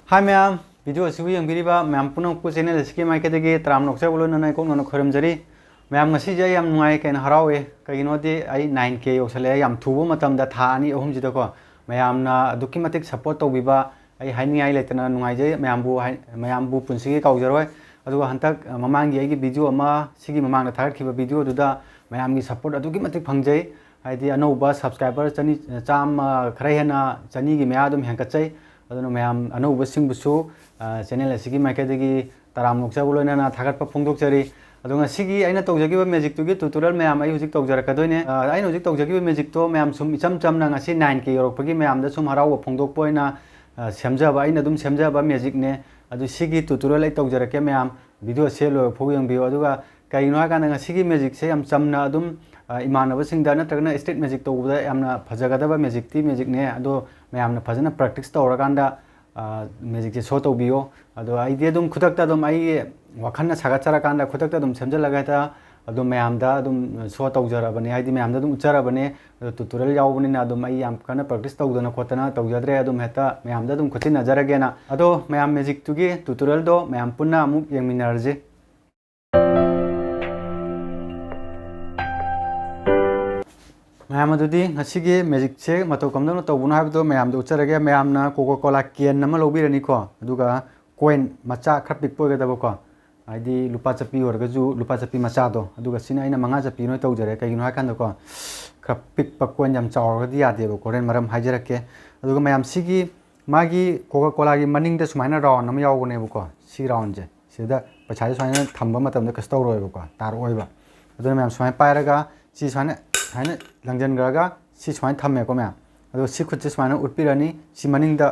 Hai ma'am video सिबु यंगबिरिबा ma'am पुनमकु चैनल सिके माइकेदगे तराम नोक्साबुलो ननाय कोननो खरमजरी ma'am ngasi je yam nuai ken harawe kagino de ai 9k yosale yam thubo matam da tha ani ahum jida ko ma'am ना दुकी मतिक सपोर्ट तौबिबा ai हाइनी ai लेतना नुंगाइ जे मैम बु पुनसिगे काउजरoi अदुगा हंतक ममांगी आइगी वीडियो अमा सिगी ममांग थारखिबा वीडियो दुदा मैम की सपोर्ट अदुकी मतिक फंगजै हाइदी अनौबा सब्सक्राइबर चनी चाम खरै हेना चनी की मया दुम हेंकचै अदुना ma'am अनौबा सिंगबुसु channel सिगी माइकेदगी तराम नोक्साबुलोना थागतपा फोंदोकजरी अदुगा सिगी आइना तौजगिबा मैजिक तुगी ट्यूटोरियल मैम आई हुजिक तौजरकदोइने आइना हुजिक तौजगिबा मैजिक तो मैम सुम इचम चमना ngasi 9k योरकपगी मैम दा सुम हराव फोंदोकपोइना सेमजाबा आइना दुम सेमजाबा मैजिक ने अदु सिगी ट्यूटोरियल आई तौजरके मैम वीडियो से लो फोग यंबियो अदुगा कइनो हाकाना ngasi मैजिक से यम चमना अदुम इमानबसिंगदा नत्रगना स्टेट मैजिक तौबदा यामना फजगदबा मैजिक ती मैजिक ने अदो मैमना फजना प्रैक्टिस तौरकांदा मैजिक से शो तौबियो अदो आइडिया दुम खुदकता दुम आई वखन्ना सागचरकांदा खुदकता दुम सेमजलगा ता अदो मैमदा दुम शो तौजरबने आइदि मैमदा दुम उच्चरबने ट्यूटोरियल यावबनिना दुम आई याम कना प्रैक्टिस तौदना खोतना तौजद्रे अदुम हेता मैमदा दुम खुचिन नजरगेना अदो मैम मैजिक तुगी ट्यूटोरियल दो मैम पुन्ना अमुक यंगमिनारजे मैम अदुदी ngasi मैजिक से मतौ कमदनो तौबुनो हाबदो मैम दो उच्चरगे मैमना कोको कोला केन नम लौबिरनिको अदुगा कोइन मचा खर पिकपोगदबको आइदी लुपा चपी ओरगजु लुपा चपी मचादो अदुगा सिना आइना मंगा चपी नो तौजरे कइगिनो हाकांदको खर पिकप कोइन जम चावरगदी यादेबो कोरेन मरम हाइजरके अदुगा मैम सिगी मागी कोको कोला की मनिंगदा सुमाइना राउंड नम यावगनेबको सी राउंड जे सिदा पछाई सुमाइना थंबा मतमदा कस्तौरोयबको तारोयबा अदुना मैम सुमाइ पायरगा सी सुमाइना हाइना लंजनग्रगा सी सुमाइना थम्मेको मैम अदो सी खुदसे सुमाइना उटपिरनी सी मनिंगदा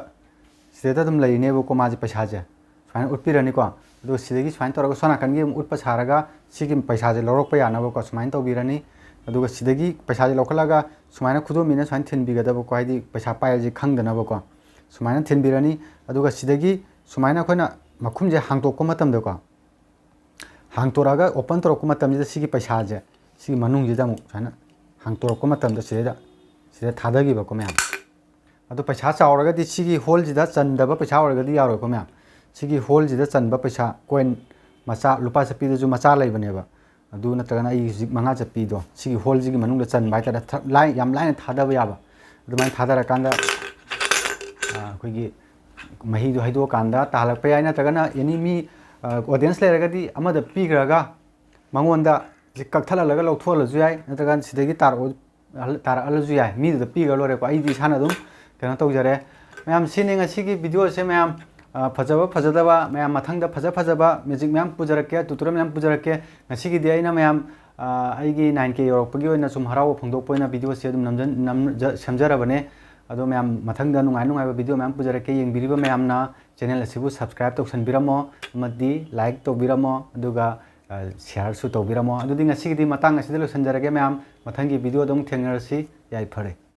सिदा दम लैनेबको माजे पैसाजे सुमाइना उटपिरनीको अदो सिदगी सुमाइना तौरगा सोनाकनगी उटपा सारगा सिगी पैसाजे लौरकपा यानबको सुमाइना तौबिरनी अदुगा सिदगी पैसाजे लौखलागा सुमाइना खुदोमिना सुमाइना थिनबिगदबको हाइदी पैसा पायजे खंगदनबको सुमाइना थिनबिरनी अदुगा सिदगी सुमाइना खोना मखुमजे हांगतोकको मतमदको हांगतोरागा ओपन तौरको मतमजिदा सिगी पैसाजे सिगी मनुंगजिदा मु सुमाइना हांगतोरको मतमदा सिदा थादगिबको मैम अदो पैसा चावरगदी सिगी होलजिदा चंदबा पैसा ओरगदी यारोको मैम सिगी होलजिदा चंबा पैसा कोइन मचा लुपा चपीदजु मचा लैबनेबा अदु नत्रगना आई जिक मंगा चपीदो सिगी होलजिगी मनुंगदा चंबा हाइतारा लाइन याम लाइन थादबा याबा अदुमाइ थादरकांदा अखोइगी महीदो हाइदो कांदा तालकपा याइ नत्रगना एनी मी ऑडियंस लेरगदी अमदा पीग्रगा मंगोंदा कक्थललगा लौथोलजु याइ नत्रगन सिदगी तार अलजु याइ मीदुदा पीगा लोरेको आइदि साना दुम केनो तौजरे मैम सिने ngasi वीडियो से मैम फजबा फजदबा मैम मथंगदा फजबा मैजिक मैम पुजरके ट्यूटोरियल मैम पुजरके ngasi दी आइना मैम आइगी 9k योरकपगी ओइना सुम हराव फोंदोकपोइना वीडियो से दुम नम समजरबने अदो मैम मथंगदा नुंगाइबा वीडियो मैम पुजरके यंगबिरिबा मैमना चैनल असिबु सब्सक्राइब तौसनबिरमो अमदी लाइक तौबिरमो अदुगा शेयर सु तौबिरमो अदुदी ngasi दी मतंग असिदा लोसनजरगे मैम मथंगी वीडियो दम थेंगरसी याइ फरे।